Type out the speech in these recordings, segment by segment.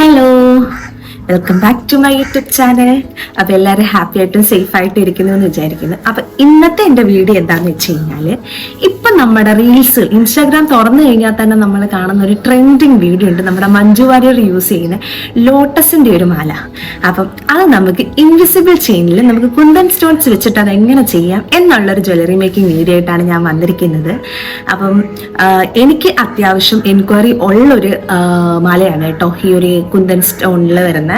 Hello, welcome back to my YouTube channel. അപ്പൊ എല്ലാവരും happy ആയിട്ടും സേഫ് ആയിട്ട് ഇരിക്കുന്നു എന്ന് വിചാരിക്കുന്നു. അപ്പൊ ഇന്നത്തെ എന്റെ വീഡിയോ എന്താന്ന് വെച്ച് കഴിഞ്ഞാല്, ഇപ്പൊ നമ്മുടെ റീൽസ് ഇൻസ്റ്റാഗ്രാം തുറന്നു കഴിഞ്ഞാൽ തന്നെ നമ്മൾ കാണുന്ന ഒരു ട്രെൻഡിങ് വീഡിയോ ഉണ്ട്. നമ്മുടെ മഞ്ജു വാര്യർ യൂസ് ചെയ്യുന്ന ലോട്ടസിന്റെ ഒരു മാല. അപ്പം അത് നമുക്ക് ഇൻവിസിബിൾ ചെയിനിൽ നമുക്ക് കുന്തൻ സ്റ്റോൺസ് വെച്ചിട്ട് അത് എങ്ങനെ ചെയ്യാം എന്നുള്ളൊരു ജ്വല്ലറി മേക്കിംഗ് വീഡിയോ ആയിട്ടാണ് ഞാൻ വന്നിരിക്കുന്നത്. അപ്പം എനിക്ക് അത്യാവശ്യം എൻക്വയറി ഉള്ളൊരു മാലയാണ് കേട്ടോ ഈ ഒരു കുന്തൻ സ്റ്റോണിൽ വരുന്ന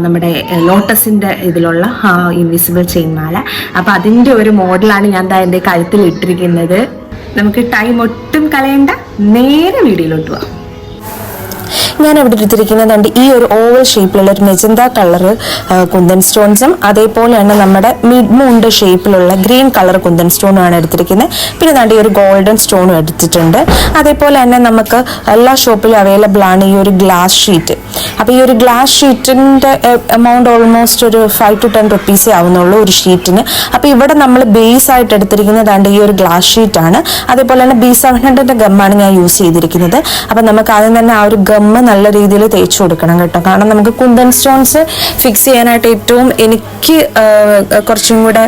നമ്മുടെ ലോട്ടസിന്റെ ഇതിലുള്ള ഇൻവിസിബിൾ ചെയിൻ മാല. അപ്പൊ അതിന്റെ ഒരു മോഡലാണ് ഞാൻ എന്റെ കഴുത്തിൽ ഇട്ടിരിക്കുന്നത്. നമുക്ക് ടൈം ഒട്ടും കളയണ്ട, നേരെ വീഡിയോയിലോട്ട് പോവാം. ഞാൻ ഇവിടെ എടുത്തിരിക്കുന്നതുണ്ട് ഈ ഒരു ഓവൽ ഷേപ്പിലുള്ള ഒരു മെജന്ത കളർ കുന്തൻ സ്റ്റോൺസും അതേപോലെ തന്നെ നമ്മുടെ മിഡ് മൂണ്ട് ഷേപ്പിലുള്ള ഗ്രീൻ കളർ കുന്തൻ സ്റ്റോണും ആണ് എടുത്തിരിക്കുന്നത്. പിന്നെ ദാണ്ട് ഈ ഒരു ഗോൾഡൻ സ്റ്റോണും എടുത്തിട്ടുണ്ട്. അതേപോലെ തന്നെ നമുക്ക് എല്ലാ ഷോപ്പിലും അവൈലബിൾ ആണ് ഈ ഒരു ഗ്ലാസ് ഷീറ്റ്. അപ്പോൾ ഈ ഒരു ഗ്ലാസ് ഷീറ്റിന്റെ എമൗണ്ട് ഓൾമോസ്റ്റ് ഒരു 5 to 10 rupees ആവുന്നുള്ളൂ ഒരു ഷീറ്റിന്. അപ്പോൾ ഇവിടെ നമ്മൾ ബേസ് ആയിട്ട് എടുത്തിരിക്കുന്നതാണ്ട് ഈ ഒരു ഗ്ലാസ് ഷീറ്റ് ആണ്. അതേപോലെ തന്നെ B700 ഗമ്മാണ് ഞാൻ യൂസ് ചെയ്തിരിക്കുന്നത്. അപ്പോൾ നമുക്ക് ആദ്യം തന്നെ ആ ഒരു ഗമ്മ് നല്ല രീതിയിൽ തേച്ച് കൊടുക്കണം കേട്ടോ. കാരണം നമുക്ക് കുന്തൻ സ്റ്റോൺസ് ഫിക്സ് ചെയ്യാനായിട്ട് ഏറ്റവും എനിക്ക് കുറച്ചും കൂടെ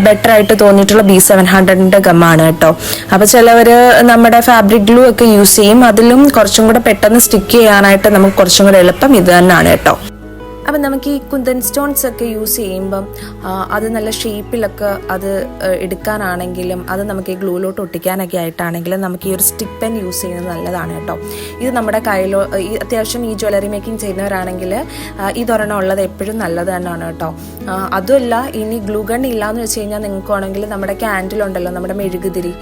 ബെറ്റർ ആയിട്ട് തോന്നിയിട്ടുള്ള B700 ഗമ്മാണ് കേട്ടോ. അപ്പോൾ ചിലവർ നമ്മുടെ ഫാബ്രിക് ഗ്ലൂ ഒക്കെ യൂസ് ചെയ്യും. അതിലും കുറച്ചും കൂടെ പെട്ടെന്ന് സ്റ്റിക്ക് ചെയ്യാനായിട്ട് നമുക്ക് കുറച്ചും കൂടെ എളുപ്പം ഇത് തന്നെയാണ് കേട്ടോ. അപ്പം നമുക്ക് ഈ കുന്തൻ സ്റ്റോൺസ് ഒക്കെ യൂസ് ചെയ്യുമ്പം അത് നല്ല ഷേപ്പിലൊക്കെ അത് എടുക്കാനാണെങ്കിലും അത് നമുക്ക് ഈ ഗ്ലൂലോട്ട് ഒട്ടിക്കാനൊക്കെ ആയിട്ടാണെങ്കിലും നമുക്ക് ഈ ഒരു സ്റ്റിക്ക് പെൻ യൂസ് ചെയ്യുന്നത് നല്ലതാണ് കേട്ടോ. ഇത് നമ്മുടെ കയ്യിലോ അത്യാവശ്യം ഈ ജ്വല്ലറി മേക്കിംഗ് ചെയ്യുന്നവരാണെങ്കിൽ ഇതൊരെണ്ണം ഉള്ളത് എപ്പോഴും നല്ലത് തന്നെയാണ് കേട്ടോ. അതുമല്ല, ഇനി ഗ്ലൂ ഗൺ ഇല്ലയെന്ന് വെച്ച് കഴിഞ്ഞാൽ നിങ്ങൾക്കാണെങ്കിൽ നമ്മുടെ ക്യാൻഡിലുണ്ടല്ലോ, നമ്മുടെ മെഴുകുതിരി,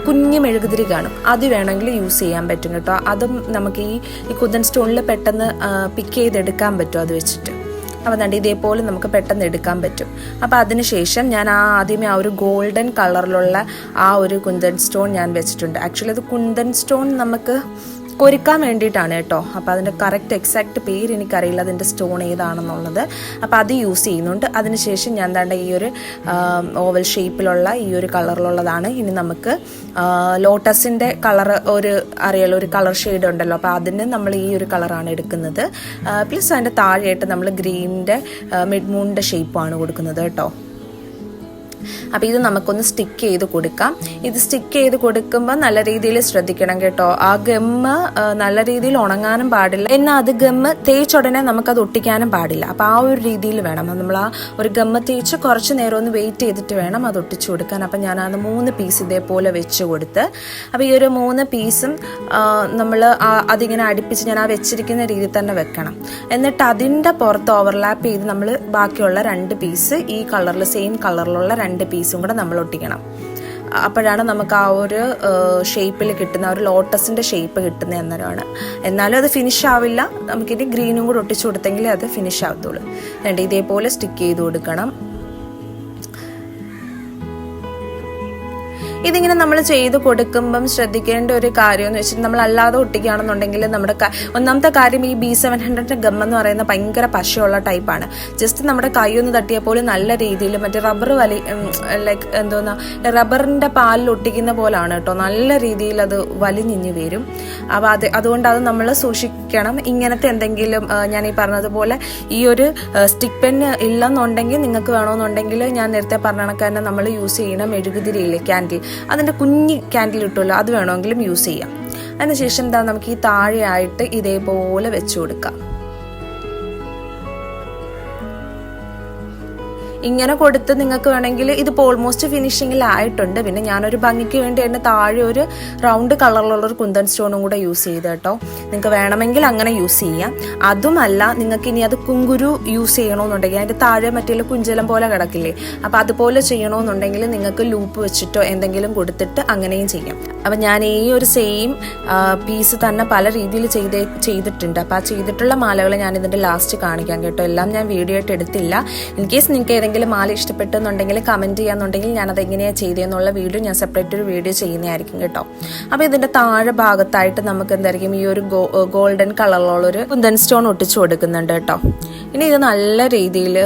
കുഞ്ഞ് മെഴുകുതിരി കാണും, അത് വേണമെങ്കിൽ യൂസ് ചെയ്യാൻ പറ്റും കേട്ടോ. അതും നമുക്ക് ഈ കുന്തൻ സ്റ്റോണിൽ പെട്ടെന്ന് പിക്ക് ചെയ്തെടുക്കാൻ പറ്റും അത് വെച്ചിട്ട്. അപ്പോൾ ദാണ്ട് ഇതേപോലെ നമുക്ക് പെട്ടെന്ന് എടുക്കാൻ പറ്റും. അപ്പോൾ അതിനുശേഷം ഞാൻ ആദ്യമേ ആ ഒരു ഗോൾഡൻ കളറിലുള്ള ആ ഒരു കുന്തൻ സ്റ്റോൺ ഞാൻ വെച്ചിട്ടുണ്ട്. ആക്ച്വലി അത് കുന്തൻ സ്റ്റോൺ നമുക്ക് കൊരുക്കാൻ വേണ്ടിയിട്ടാണ് കേട്ടോ. അപ്പോൾ അതിൻ്റെ കറക്റ്റ് എക്സാക്റ്റ് പേര് എനിക്കറിയില്ല, അതിൻ്റെ സ്റ്റോൺ ഏതാണെന്നുള്ളത്. അപ്പോൾ അത് യൂസ് ചെയ്യുന്നുണ്ട്. അതിനുശേഷം ഞാൻ ദാണ്ട ഈ ഒരു ഓവൽ ഷേപ്പിലുള്ള ഈ ഒരു കളറിലുള്ളതാണ്. ഇനി നമുക്ക് ലോട്ടസിൻ്റെ കളർ അറിയാലോ, ഒരു കളർ ഷെയ്ഡ് ഉണ്ടല്ലോ, അപ്പോൾ അതിന് നമ്മൾ ഈ ഒരു കളറാണ് എടുക്കുന്നത്. പ്ലസ് അതിൻ്റെ താഴെയായിട്ട് നമ്മൾ ഗ്രീനിൻ്റെ മിഡ് മൂണിൻ്റെ ഷേപ്പാണ് കൊടുക്കുന്നത് കേട്ടോ. അപ്പോൾ ഇത് നമുക്കൊന്ന് സ്റ്റിക്ക് ചെയ്ത് കൊടുക്കാം. ഇത് സ്റ്റിക്ക് ചെയ്ത് കൊടുക്കുമ്പോൾ നല്ല രീതിയിൽ ശ്രദ്ധിക്കണം കേട്ടോ. ആ ഗമ്മ് നല്ല രീതിയിൽ ഉണങ്ങാനും പാടില്ല, എന്നാൽ അത് ഗമ്മ് തേച്ചുടനെ നമുക്കത് ഒട്ടിക്കാനും പാടില്ല. അപ്പോൾ ആ ഒരു രീതിയിൽ വേണം നമ്മൾ ആ ഒരു ഗമ്മ് തേച്ച് കുറച്ച് നേരം ഒന്ന് വെയിറ്റ് ചെയ്തിട്ട് വേണം അത് ഒട്ടിച്ചു കൊടുക്കാൻ. അപ്പം ഞാൻ അത് 3 പീസ് ഇതേപോലെ വെച്ച് കൊടുത്ത്, അപ്പോൾ ഈ ഒരു 3 പീസും നമ്മൾ അതിങ്ങനെ അടുപ്പിച്ച് ഞാൻ ആ വെച്ചിരിക്കുന്ന രീതിയിൽ തന്നെ വെക്കണം. എന്നിട്ട് അതിൻ്റെ പുറത്ത് ഓവർലാപ്പ് ചെയ്ത് നമ്മൾ ബാക്കിയുള്ള 2 പീസ് ഈ കളറിൽ സെയിം കളറിലുള്ള 2 പീസും കൂടെ നമ്മൾ ഒട്ടിക്കണം. അപ്പോഴാണ് നമുക്ക് ആ ഒരു ഷേപ്പിൽ കിട്ടുന്ന ഒരു ലോട്ടസിൻ്റെ ഷേപ്പ് കിട്ടുന്നത് എന്നതാണ്. എന്നാലും അത് ഫിനിഷ് ആവില്ല, നമുക്കിനി ഗ്രീനും കൂടെ ഒട്ടിച്ചു കൊടുത്തെങ്കിലേ അത് ഫിനിഷ് ആവത്തുള്ളൂ. എന്നിട്ട് ഇതേപോലെ സ്റ്റിക്ക് ചെയ്ത് കൊടുക്കണം. ഇതിങ്ങനെ നമ്മൾ ചെയ്ത് കൊടുക്കുമ്പം ശ്രദ്ധിക്കേണ്ട ഒരു കാര്യം എന്ന് വെച്ചിട്ട്, നമ്മൾ അല്ലാതെ ഒട്ടിക്കുകയാണെന്നുണ്ടെങ്കിൽ നമ്മുടെ ഒന്നാമത്തെ കാര്യം ഈ B700 ഗം എന്ന് പറയുന്ന ഭയങ്കര പശയുള്ള ടൈപ്പാണ്. ജസ്റ്റ് നമ്മുടെ കൈ ഒന്ന് തട്ടിയാൽ പോലും നല്ല രീതിയിൽ മറ്റേ റബ്ബർ ലൈക്ക് എന്തോന്നാ റബ്ബറിൻ്റെ പാലിൽ ഒട്ടിക്കുന്ന പോലാണ് കേട്ടോ. നല്ല രീതിയിൽ അത് വലിഞ്ഞിഞ്ഞ് വരും. അപ്പോൾ അതുകൊണ്ട് അത് നമ്മൾ സൂക്ഷിക്കണം. ഇങ്ങനത്തെ എന്തെങ്കിലും ഞാൻ ഈ പറഞ്ഞതുപോലെ ഈ ഒരു സ്റ്റിക്ക് പെൻ ഇല്ലെന്നുണ്ടെങ്കിൽ നിങ്ങൾക്ക് വേണമെന്നുണ്ടെങ്കിൽ ഞാൻ നേരത്തെ പറഞ്ഞ കണക്ക് തന്നെ നമ്മൾ യൂസ് ചെയ്യണം മെഴുകുതിരിയില്ലേ, ക്യാൻഡിൽ, അതിൻ്റെ കുഞ്ഞി ക്യാൻഡിൽ കിട്ടുമല്ലോ, അത് വേണമെങ്കിലും യൂസ് ചെയ്യാം. അതിനുശേഷം എന്താ നമുക്ക് ഈ താഴെയായിട്ട് ഇതേപോലെ വെച്ച് കൊടുക്കാം. ഇങ്ങനെ കൊടുത്ത് നിങ്ങൾക്ക് വേണമെങ്കിൽ ഇതിപ്പോൾ ഓൾമോസ്റ്റ് ഫിനിഷിങ്ങിലായിട്ടുണ്ട്. പിന്നെ ഞാനൊരു ഭംഗിക്ക് വേണ്ടി തന്നെ താഴെ ഒരു റൗണ്ട് കളറിലുള്ളൊരു കുന്തൻ സ്റ്റോണും കൂടെ യൂസ് ചെയ്ത് കേട്ടോ. നിങ്ങൾക്ക് വേണമെങ്കിൽ അങ്ങനെ യൂസ് ചെയ്യാം. അതുമല്ല, നിങ്ങൾക്ക് ഇനി അത് കുങ്കുരു യൂസ് ചെയ്യണമെന്നുണ്ടെങ്കിൽ അതിൻ്റെ താഴെ മറ്റേ കുഞ്ചലം പോലെ കിടക്കില്ലേ, അപ്പോൾ അതുപോലെ ചെയ്യണമെന്നുണ്ടെങ്കിൽ നിങ്ങൾക്ക് ലൂപ്പ് വെച്ചിട്ടോ എന്തെങ്കിലും കൊടുത്തിട്ട് അങ്ങനെയും ചെയ്യാം. അപ്പം ഞാൻ ഈ ഒരു സെയിം പീസ് തന്നെ പല രീതിയിൽ ചെയ്തിട്ടുണ്ട്. അപ്പോൾ ആ ചെയ്തിട്ടുള്ള മാലകൾ ഞാൻ ഇതിൻ്റെ ലാസ്റ്റ് കാണിക്കാം കേട്ടോ. എല്ലാം ഞാൻ വീഡിയോ ആയിട്ട് എടുത്തില്ല. ഇൻ കേസ് നിങ്ങൾക്ക് ഏതെങ്കിലും മാല ഇഷ്ടപ്പെട്ടെന്നുണ്ടെങ്കിൽ കമൻറ്റ് ചെയ്യാന്നുണ്ടെങ്കിൽ ഞാനത് എങ്ങനെയാണ് ചെയ്തതെന്നുള്ള വീഡിയോ ഞാൻ സെപ്പറേറ്റ് ഒരു വീഡിയോ ചെയ്യുന്നതായിരിക്കും കേട്ടോ. അപ്പോൾ ഇതിൻ്റെ താഴെ ഭാഗത്തായിട്ട് നമുക്ക് എന്തായിരിക്കും ഈ ഒരു ഗോൾഡൻ കളറിലുള്ളൊരു കുന്തൻ സ്റ്റോൺ ഒട്ടിച്ചു കൊടുക്കുന്നുണ്ട് കേട്ടോ. ഇനി ഇത് നല്ല രീതിയിൽ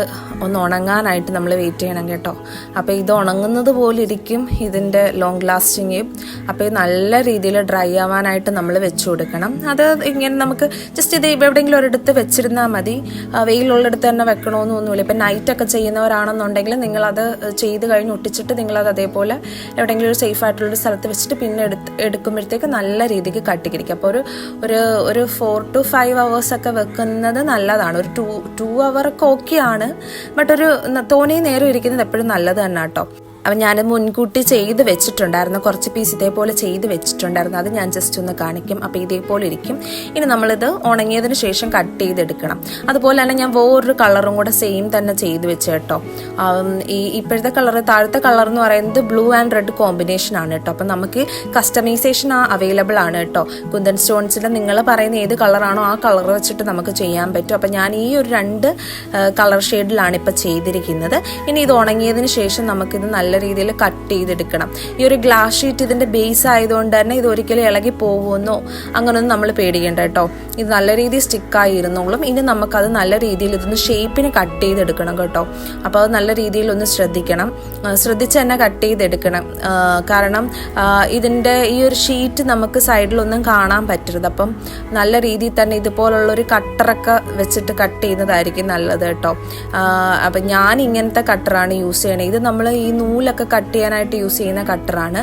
ഒന്ന് ഉണങ്ങാനായിട്ട് നമ്മൾ വെയിറ്റ് ചെയ്യണം കേട്ടോ. അപ്പോൾ ഇത് ഉണങ്ങുന്നത് പോലെ ഇരിക്കും ഇതിൻ്റെ ലോങ് ലാസ്റ്റിങ്. അപ്പോൾ ഇത് നല്ല രീതിയിൽ ഡ്രൈ ആവാനായിട്ട് നമ്മൾ വെച്ച് കൊടുക്കണം. അത് ഇങ്ങനെ നമുക്ക് ജസ്റ്റ് ഇത് എവിടെയെങ്കിലും ഒരിടത്ത് വെച്ചിരുന്നാൽ മതി. വെയിലുള്ളിടത്ത് തന്നെ വെക്കണമെന്നൊന്നുമില്ല. ഇപ്പം നൈറ്റൊക്കെ ചെയ്യുന്നവരാണെന്നുണ്ടെങ്കിൽ നിങ്ങളത് ചെയ്ത് കഴിഞ്ഞ് ഒട്ടിച്ചിട്ട് നിങ്ങളത് അതേപോലെ എവിടെയെങ്കിലും ഒരു സേഫ് ആയിട്ടുള്ളൊരു സ്ഥലത്ത് വെച്ചിട്ട് പിന്നെ എടുക്കുമ്പോഴത്തേക്ക് നല്ല രീതിക്ക് കട്ടിക്കിരിക്കും. അപ്പോൾ ഒരു 4 to 5 hours ഒക്കെ വെക്കുന്നത് നല്ലതാണ്. ഒരു 2 hour ഒക്കെ ഓക്കെയാണ്. ബട്ട് ഒരു തോനെ നേരം ഇരിക്കുന്നത് എപ്പോഴും നല്ലത് തന്നെ കേട്ടോ. അപ്പം ഞാൻ മുൻകൂട്ടി ചെയ്ത് വെച്ചിട്ടുണ്ടായിരുന്നു, കുറച്ച് പീസ് ഇതേപോലെ ചെയ്ത് വെച്ചിട്ടുണ്ടായിരുന്നു. അത് ഞാൻ ജസ്റ്റ് ഒന്ന് കാണിക്കും. അപ്പോൾ ഇതേപോലെ ഇരിക്കും. ഇനി നമ്മളിത് ഉണങ്ങിയതിന് ശേഷം കട്ട് ചെയ്തെടുക്കണം. അതുപോലെ തന്നെ ഞാൻ വേറൊരു കളറും കൂടെ സെയിം തന്നെ ചെയ്ത് വെച്ച് കേട്ടോ. ഇപ്പോഴത്തെ കളറ്, താഴത്തെ കളർ എന്ന് പറയുന്നത് ബ്ലൂ ആൻഡ് റെഡ് കോമ്പിനേഷൻ ആണ് കേട്ടോ. അപ്പം നമുക്ക് കസ്റ്റമൈസേഷൻ അവൈലബിൾ ആണ് കേട്ടോ. കുന്തൻ സ്റ്റോൺസിൻ്റെ നിങ്ങൾ പറയുന്ന ഏത് കളറാണോ ആ കളർ വെച്ചിട്ട് നമുക്ക് ചെയ്യാൻ പറ്റും. അപ്പം ഞാൻ ഈ ഒരു 2 കളർ ഷെയ്ഡിലാണ് ഇപ്പോൾ ചെയ്തിരിക്കുന്നത്. ഇനി ഇത് ഉണങ്ങിയതിന് ശേഷം നമുക്കിത് നല്ല രീതിയിൽ കട്ട് ചെയ്തെടുക്കണം. ഈ ഒരു ഗ്ലാസ് ഷീറ്റ് ഇതിന്റെ ബേസ് ആയതുകൊണ്ട് തന്നെ ഇത് ഒരിക്കലും ഇളകി പോകുമെന്നോ അങ്ങനൊന്നും നമ്മൾ പേടിക്കേണ്ട കേട്ടോ. ഇത് നല്ല രീതിയിൽ സ്റ്റിക്കായി ഇരുന്നോളും. ഇനി നമുക്കത് നല്ല രീതിയിൽ ഇതൊന്ന് ഷേപ്പിന് കട്ട് ചെയ്തെടുക്കണം കേട്ടോ. അപ്പോൾ അത് നല്ല രീതിയിൽ ഒന്ന് ശ്രദ്ധിച്ച് തന്നെ കട്ട് ചെയ്തെടുക്കണം. കാരണം ഇതിൻ്റെ ഈ ഒരു ഷീറ്റ് നമുക്ക് സൈഡിലൊന്നും കാണാൻ പറ്റരുത്. അപ്പം നല്ല രീതിയിൽ തന്നെ ഇതുപോലുള്ളൊരു കട്ടറൊക്കെ വെച്ചിട്ട് കട്ട് ചെയ്യുന്നതായിരിക്കും നല്ലത് കേട്ടോ. അപ്പം ഞാൻ ഇങ്ങനത്തെ കട്ടറാണ് യൂസ് ചെയ്യണത്. ഇത് നമ്മൾ ഈ നൂലൊക്കെ കട്ട് ചെയ്യാനായിട്ട് യൂസ് ചെയ്യുന്ന കട്ടറാണ്.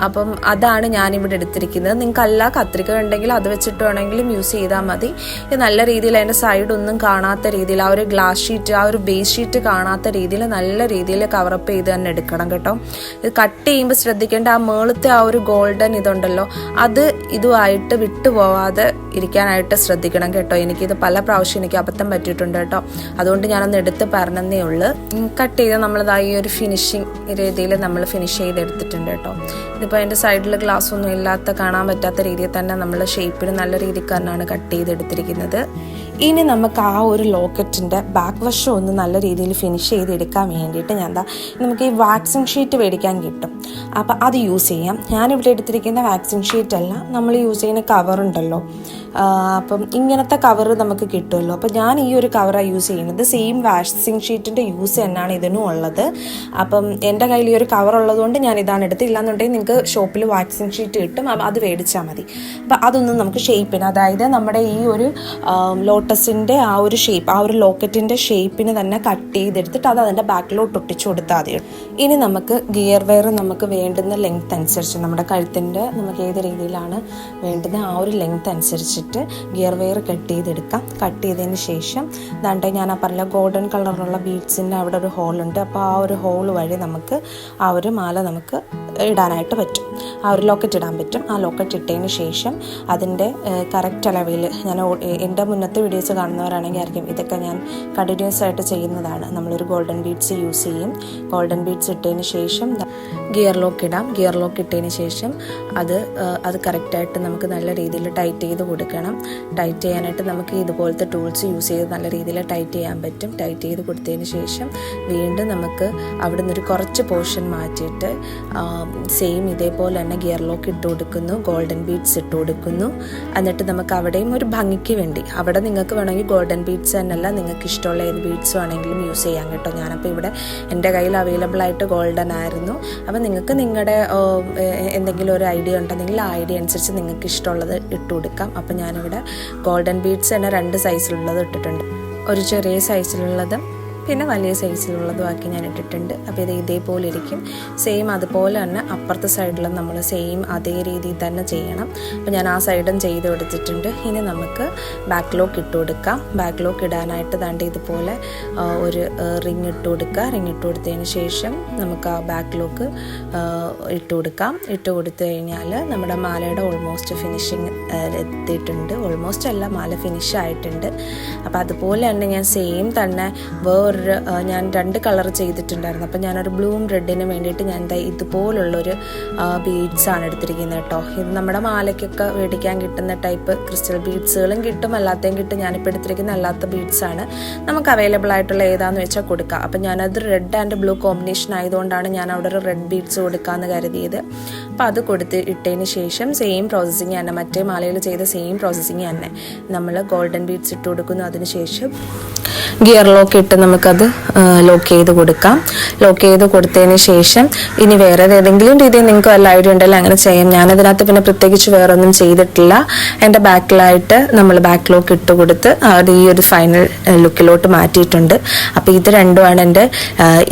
അപ്പം അതാണ് ഞാനിവിടെ എടുത്തിരിക്കുന്നത്. നിങ്ങൾക്കല്ല കത്രിക ഉണ്ടെങ്കിൽ അത് വെച്ചിട്ട് വേണമെങ്കിലും യൂസ് ചെയ്താൽ മതി. ഇത് നല്ല രീതിയിൽ അതിൻ്റെ സൈഡൊന്നും കാണാത്ത രീതിയിൽ, ആ ഒരു ഗ്ലാസ് ഷീറ്റ്, ആ ഒരു ബേസ് ഷീറ്റ് കാണാത്ത രീതിയിൽ നല്ല രീതിയിൽ കവറപ്പ് ചെയ്ത് തന്നെ എടുക്കണം കേട്ടോ. ഇത് കട്ട് ചെയ്യുമ്പോൾ ശ്രദ്ധിക്കേണ്ട ആ മേളത്തെ ആ ഒരു ഗോൾഡൻ ഇതുണ്ടല്ലോ, അത് ഇതുമായിട്ട് വിട്ടുപോവാതെ ഇരിക്കാനായിട്ട് ശ്രദ്ധിക്കണം കേട്ടോ. എനിക്കിത് പല പ്രാവശ്യം എനിക്ക് അബദ്ധം പറ്റിയിട്ടുണ്ട് കേട്ടോ. അതുകൊണ്ട് ഞാനൊന്ന് എടുത്ത് പറഞ്ഞതേ ഉള്ളൂ. കട്ട് ചെയ്ത് നമ്മളതായി ഈ ഒരു ഫിനിഷിങ് രീതിയിൽ നമ്മൾ ഫിനിഷ് ചെയ്തെടുത്തിട്ടുണ്ട് കേട്ടോ. ഇതിപ്പോൾ അതിൻ്റെ സൈഡിൽ ഗ്ലാസ് ഒന്നും ഇല്ലാത്ത, കാണാൻ പറ്റാത്ത രീതിയിൽ തന്നെ നമ്മൾ ഷേപ്പിൽ നല്ല രീതിക്ക് തന്നെയാണ് കട്ട് ചെയ്തെടുത്തിരിക്കുന്നത്. ഇനി നമുക്ക് ആ ഒരു ലോക്കറ്റിൻ്റെ ബാക്ക് വശം ഒന്ന് നല്ല രീതിയിൽ ഫിനിഷ് ചെയ്തെടുക്കാൻ വേണ്ടിയിട്ട് നമുക്ക് ഈ വാക്സിങ് ഷീറ്റ് മേടിക്കാൻ കിട്ടും. അപ്പോൾ അത് യൂസ് ചെയ്യാം. ഞാനിവിടെ എടുത്തിരിക്കുന്ന വാക്സിങ് ഷീറ്റ് അല്ല, നമ്മൾ യൂസ് ചെയ്യുന്ന കവറുണ്ടല്ലോ, അപ്പം ഇങ്ങനത്തെ കവർ നമുക്ക് കിട്ടുമല്ലോ. അപ്പോൾ ഞാൻ ഈ ഒരു കവറാണ് യൂസ് ചെയ്യുന്നത്. സെയിം വാക്സിങ് ഷീറ്റിൻ്റെ യൂസ് തന്നെയാണ് ഇതിനും ഉള്ളത്. അപ്പം എൻ്റെ കയ്യിൽ ഈ ഒരു കവർ ഉള്ളതുകൊണ്ട് ഞാൻ ഇതാണ് എടുത്ത്. ഇല്ലാന്നുണ്ടെങ്കിൽ നിങ്ങൾക്ക് ഷോപ്പിൽ വാക്സിങ് ഷീറ്റ് കിട്ടും, അത് മേടിച്ചാൽ മതി. അപ്പോൾ അതൊന്നും നമുക്ക് ഷേപ്പിന്, അതായത് നമ്മുടെ ഈ ഒരു ലോട്ടസിൻ്റെ ആ ഒരു ഷേപ്പ്, ആ ഒരു ലോക്കറ്റിൻ്റെ ഷേപ്പിന് തന്നെ കട്ട് ചെയ്തെടുത്തിട്ട് അത് അതിൻ്റെ ബാക്കിലോട്ട് ഒട്ടിച്ചു കൊടുത്താൽ മതി. ഇനി നമുക്ക് ഗിയർ വെയർ നമുക്ക് വേണ്ടുന്ന ലെങ്ത് അനുസരിച്ച്, നമ്മുടെ കഴുത്തിൻ്റെ നമുക്ക് ഏത് രീതിയിലാണ് വേണ്ടുന്ന ആ ഒരു ലെങ്ത് അനുസരിച്ചിട്ട് ഗിയർ വെയർ കട്ട് ചെയ്തെടുക്കാം. കട്ട് ചെയ്തതിന് ശേഷം ദാണ്ട് ഞാൻ പറഞ്ഞ ഗോൾഡൻ കളറുള്ള ബീഡ്സിൻ്റെ അവിടെ ഒരു ഹോളുണ്ട്. അപ്പോൾ ആ ഒരു ഹോൾ വഴി നമുക്ക് ആ ഒരു മാല നമുക്ക് ഇടാനായിട്ട് പറ്റും, ആ ഒരു ലോക്കറ്റ് ഇടാൻ പറ്റും. ആ ലോക്കറ്റ് ഇട്ടതിന് ശേഷം അതിൻ്റെ കറക്റ്റ് അളവിൽ, ഞാൻ എൻ്റെ മുന്നത്തെ വീഡിയോസ് കാണുന്നവരാണെങ്കിൽ ആയിരിക്കും ഇതൊക്കെ ഞാൻ കണ്ടിന്യൂസ് ആയിട്ട് ചെയ്യുന്നതാണ്. നമ്മളൊരു ഗോൾഡൻ ബീഡ്സ് യൂസ് ചെയ്യും. ഗോൾഡൻ ബീഡ്സ് ഇട്ടതിന് ശേഷം ഗിയർ ലോക്ക് ഇടാം. ഗിയർ ലോക്ക് ഇട്ടതിന് ശേഷം അത് കറക്റ്റായിട്ട് നമുക്ക് നല്ല രീതിയിൽ ടൈറ്റ് ചെയ്ത് കൊടുക്കണം. ടൈറ്റ് ചെയ്യാനായിട്ട് നമുക്ക് ഇതുപോലത്തെ ടൂൾസ് യൂസ് ചെയ്ത് നല്ല രീതിയിൽ ടൈറ്റ് ചെയ്യാൻ പറ്റും. ടൈറ്റ് ചെയ്ത് കൊടുത്തതിന് ശേഷം വീണ്ടും നമുക്ക് അവിടെ നിന്നൊരു കുറച്ച് പോർഷൻ മാറ്റിയിട്ട് സെയിം ഇതേപോലെ തന്നെ ഗിയർ ലോക്ക് ഇട്ട് കൊടുക്കുന്നു, ഗോൾഡൻ ബീഡ്സ് ഇട്ട് കൊടുക്കുന്നു. എന്നിട്ട് നമുക്ക് അവിടെയും ഒരു ഭംഗിക്ക് വേണ്ടി, അവിടെ നിങ്ങൾക്ക് വേണമെങ്കിൽ ഗോൾഡൻ ബീഡ്സ് തന്നെയല്ല, നിങ്ങൾക്ക് ഇഷ്ടമുള്ള ഏത് ബീഡ്സ് വേണമെങ്കിലും യൂസ് ചെയ്യാം കേട്ടോ. ഞാനപ്പോൾ ഇവിടെ എൻ്റെ കയ്യിൽ അവൈലബിൾ ആയിട്ട് ഗോൾഡൻ ആയിരുന്നു. അപ്പോൾ നിങ്ങൾക്ക് നിങ്ങളുടെ എന്തെങ്കിലും ഒരു ഐഡിയ ഉണ്ടെങ്കിൽ ആ ഐഡിയ അനുസരിച്ച് നിങ്ങൾക്ക് ഇഷ്ടമുള്ളത് ഇട്ട് കൊടുക്കാം. അപ്പോൾ ഞാനിവിടെ ഗോൾഡൻ ബീഡ്സ് തന്നെ 2 സൈസിലുള്ളത് ഇട്ടിട്ടുണ്ട്. ഒരു ചെറിയ സൈസിലുള്ളതും പിന്നെ വലിയ സൈസിലുള്ളതും ആക്കി ഞാൻ ഇട്ടിട്ടുണ്ട്. അപ്പോൾ ഇത് ഇതേപോലെ ഇരിക്കും. സെയിം അതുപോലെ തന്നെ അപ്പുറത്തെ സൈഡിലും നമ്മൾ സെയിം അതേ രീതിയിൽ തന്നെ ചെയ്യണം. അപ്പോൾ ഞാൻ ആ സൈഡും ചെയ്ത് കൊടുത്തിട്ടുണ്ട്. ഇനി നമുക്ക് ബാക്ക് ലോക്ക് ഇട്ട് കൊടുക്കാം. ബാക്ക് ലോക്ക് ഇടാനായിട്ട് ദാണ്ട് ഇതുപോലെ ഒരു റിങ് ഇട്ട് കൊടുക്കുക. റിങ് ഇട്ട് കൊടുത്തതിന് ശേഷം നമുക്ക് ആ ബാക്ക് ലോക്ക് ഇട്ട് കൊടുക്കാം. ഇട്ട് കൊടുത്തു കഴിഞ്ഞാൽ നമ്മുടെ മാലയുടെ ഓൾമോസ്റ്റ് ഫിനിഷിങ് എത്തിയിട്ടുണ്ട്. ഓൾമോസ്റ്റ് അല്ല, മാല ഫിനിഷ് ആയിട്ടുണ്ട്. അപ്പോൾ അതുപോലെ തന്നെ ഞാൻ സെയിം തന്നെ വേറൊരു വേറൊരു ഞാൻ 2 കളർ ചെയ്തിട്ടുണ്ടായിരുന്നു. അപ്പോൾ ഞാനൊരു ബ്ലൂവും റെഡിനും വേണ്ടിയിട്ട് ഞാൻ ഇതുപോലുള്ളൊരു ബീഡ്സാണ് എടുത്തിരിക്കുന്നത് കേട്ടോ. ഇത് നമ്മുടെ മാലയ്ക്കൊക്കെ മേടിക്കാൻ കിട്ടുന്ന ടൈപ്പ് ക്രിസ്റ്റൽ ബീഡ്സുകളും കിട്ടും, അല്ലാത്തതും കിട്ടും. ഞാനിപ്പോൾ എടുത്തിരിക്കുന്ന അല്ലാത്ത ബീഡ്സാണ്. നമുക്ക് അവൈലബിൾ ആയിട്ടുള്ള ഏതാണെന്ന് വെച്ചാൽ കൊടുക്കാം. അപ്പോൾ ഞാനത് റെഡ് ആൻഡ് ബ്ലൂ കോമ്പിനേഷൻ ആയതുകൊണ്ടാണ് ഞാൻ അവിടെ ഒരു റെഡ് ബീഡ്സ് കൊടുക്കാമെന്ന് കരുതിയത്. അപ്പോൾ അത് ഇട്ടതിന് ശേഷം സെയിം പ്രോസസ്സിങ് തന്നെ, മറ്റേ മാലയിൽ ചെയ്ത സെയിം പ്രോസസ്സിങ് തന്നെ. നമ്മൾ ഗോൾഡൻ ബീഡ്സ് ഇട്ട് കൊടുക്കുന്നു. അതിനുശേഷം ഗിയർ ലോക്ക് ഇട്ട് നമുക്കത് ലോക്ക് ചെയ്ത് കൊടുക്കാം. ലോക്ക് ചെയ്ത് കൊടുത്തതിന് ശേഷം ഇനി വേറെ ഏതെങ്കിലും രീതിയിൽ നിങ്ങൾക്ക് വല്ല ഐഡിയ ഉണ്ടല്ലോ അങ്ങനെ ചെയ്യാം. ഞാനതിനകത്ത് പിന്നെ പ്രത്യേകിച്ച് വേറെ ഒന്നും ചെയ്തിട്ടില്ല. എൻ്റെ ബാക്കിലായിട്ട് നമ്മൾ ബാക്ക് ലോക്ക് ഇട്ട് കൊടുത്ത് അത് ഈ ഒരു ഫൈനൽ ലുക്കിലോട്ട് മാറ്റിയിട്ടുണ്ട്. അപ്പോൾ ഇത് രണ്ടുമാണ് എൻ്റെ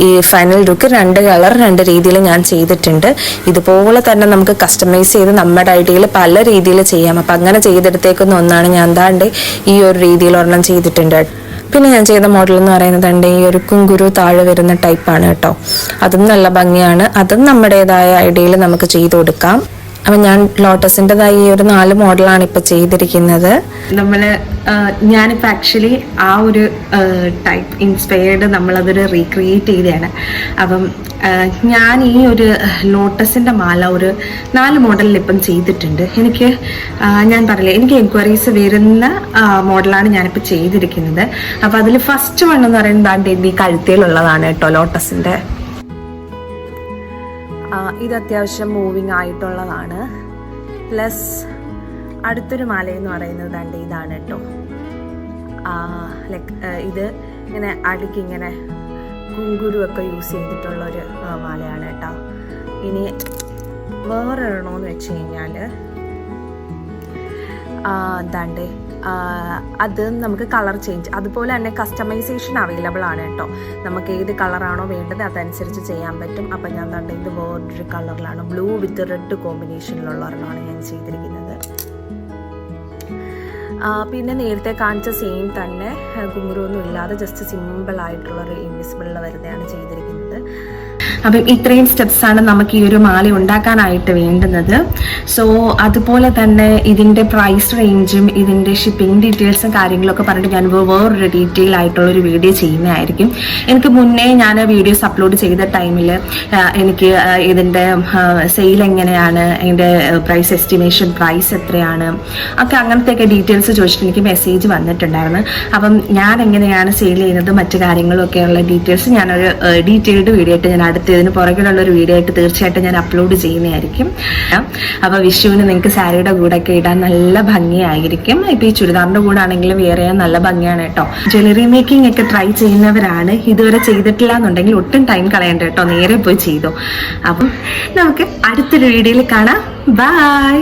ഈ ഫൈനൽ ലുക്ക്. 2 കളർ 2 രീതിയിൽ ഞാൻ ചെയ്തിട്ടുണ്ട്. ഇതുപോലെ തന്നെ നമുക്ക് കസ്റ്റമൈസ് ചെയ്ത് നമ്മുടെ ഐഡിയയിൽ പല രീതിയിൽ ചെയ്യാം. അപ്പം അങ്ങനെ ചെയ്തെടുത്തേക്കുന്ന ഒന്നാണ് ഞാൻ ദാണ്ട് ഈ ഒരു രീതിയിൽ ഒരെണ്ണം ചെയ്തിട്ടുണ്ട്. പിന്നെ ഞാൻ ചെയ്ത മോഡൽ എന്ന് പറയുന്നത് ഈ ഒരു കുങ്കുരു താഴെ വരുന്ന ടൈപ്പാണ് കേട്ടോ. അതും നല്ല ഭംഗിയാണ്. അതും നമ്മുടേതായ ഐഡിയയിൽ നമുക്ക് ചെയ്ത് കൊടുക്കാം. അപ്പം ഞാൻ ലോട്ടസിൻ്റെതായ ഈ ഒരു 4 മോഡലാണ് ഇപ്പം ചെയ്തിരിക്കുന്നത്. ഞാനിപ്പോൾ ആക്ച്വലി ആ ഒരു ടൈപ്പ് ഇൻസ്പയർഡ് നമ്മളതൊരു റീക്രിയേറ്റ് ചെയ്തതാണ്. അപ്പം ഞാൻ ഈ ഒരു ലോട്ടസിൻ്റെ മാല ഒരു 4 മോഡലിൽ ഇപ്പം ചെയ്തിട്ടുണ്ട്. ഞാൻ പറഞ്ഞില്ലേ, എനിക്ക് എൻക്വയറീസ് വരുന്ന മോഡലാണ് ഞാനിപ്പോൾ ചെയ്തിരിക്കുന്നത്. അപ്പോൾ അതിൽ ഫസ്റ്റ് വൺ എന്ന് പറയുന്നത് ഈ കഴുത്തിലുള്ളതാണ് കേട്ടോ, ലോട്ടസിൻ്റെ. ഇത് അത്യാവശ്യം മൂവിങ് ആയിട്ടുള്ളതാണ്. പ്ലസ് അടുത്തൊരു മാല എന്ന് പറയുന്നത് ഇതാണ് കേട്ടോ. ലൈക്ക് ഇത് ഇങ്ങനെ അടുക്കിങ്ങനെ കുങ്കുരുവൊക്കെ യൂസ് ചെയ്തിട്ടുള്ളൊരു മാലയാണ് കേട്ടോ. ഇനി വേറൊരെണ്ണമെന്ന് വെച്ച് കഴിഞ്ഞാൽ അത് നമുക്ക് കളർ ചേഞ്ച്, അതുപോലെ തന്നെ കസ്റ്റമൈസേഷൻ അവൈലബിൾ ആണ് കേട്ടോ. നമുക്ക് ഏത് കളറാണോ വേണ്ടത് അതനുസരിച്ച് ചെയ്യാൻ പറ്റും. അപ്പം ഞാൻ ഇത് വേറൊരു കളറിലാണ്, ബ്ലൂ വിത്ത് റെഡ് കോമ്പിനേഷനിലുള്ള ഒരെണ്ണമാണ് ഞാൻ ചെയ്തിരിക്കുന്നത്. പിന്നെ നേരത്തെ കാണിച്ച സെയിം തന്നെ കുങ്കുരൊന്നും ഇല്ലാതെ ജസ്റ്റ് സിമ്പിൾ ആയിട്ടുള്ളൊരു ഇൻവിസിബിളിൽ വരുന്നതാണ് ചെയ്തിരിക്കുന്നത്. അപ്പം ഇത്രയും സ്റ്റെപ്സാണ് നമുക്ക് ഈ ഒരു മാല ഉണ്ടാക്കാനായിട്ട് വേണ്ടുന്നത്. സോ അതുപോലെ തന്നെ ഇതിൻ്റെ പ്രൈസ് റേഞ്ചും ഇതിൻ്റെ ഷിപ്പിംഗ് ഡീറ്റെയിൽസും കാര്യങ്ങളൊക്കെ പറഞ്ഞിട്ട് ഞാൻ വേറൊരു ഡീറ്റെയിൽ ആയിട്ടുള്ളൊരു വീഡിയോ ചെയ്യുന്നതായിരിക്കും. എനിക്ക് മുന്നേ ഞാൻ വീഡിയോസ് അപ്ലോഡ് ചെയ്ത ടൈമിൽ എനിക്ക് ഇതിൻ്റെ സെയിൽ എങ്ങനെയാണ്, അതിൻ്റെ പ്രൈസ് എസ്റ്റിമേഷൻ, പ്രൈസ് എത്രയാണ്, ഒക്കെ അങ്ങനത്തെയൊക്കെ ഡീറ്റെയിൽസ് ചോദിച്ചിട്ട് എനിക്ക് മെസ്സേജ് വന്നിട്ടുണ്ടായിരുന്നു. അപ്പം ഞാൻ എങ്ങനെയാണ് സെയിൽ ചെയ്യുന്നത്, മറ്റു കാര്യങ്ങളൊക്കെയുള്ള ഡീറ്റെയിൽസ് ഞാനൊരു ഡീറ്റെയിൽഡ് വീഡിയോ ആയിട്ട് ഞാൻ ഇതിന് പുറകിലുള്ളൊരു വീഡിയോ ആയിട്ട് തീർച്ചയായിട്ടും ഞാൻ അപ്ലോഡ് ചെയ്യുന്നതായിരിക്കും. അപ്പോൾ വിഷുവിന് നിങ്ങൾക്ക് സാരിയുടെ കൂടെ ഒക്കെ ഇടാൻ നല്ല ഭംഗിയായിരിക്കും. ഇപ്പോൾ ഈ ചുരിദാറിൻ്റെ കൂടെ ആണെങ്കിലും വേറെ നല്ല ഭംഗിയാണ് കേട്ടോ. ജ്വല്ലറി മേക്കിംഗ് ഒക്കെ ട്രൈ ചെയ്യുന്നവരാണ്, ഇതുവരെ ചെയ്തിട്ടില്ല എന്നുണ്ടെങ്കിൽ ഒട്ടും ടൈം കളയണ്ട കേട്ടോ, നേരെ പോയി ചെയ്തോ. അപ്പം നമുക്ക് അടുത്തൊരു വീഡിയോയിൽ കാണാം. ബൈ.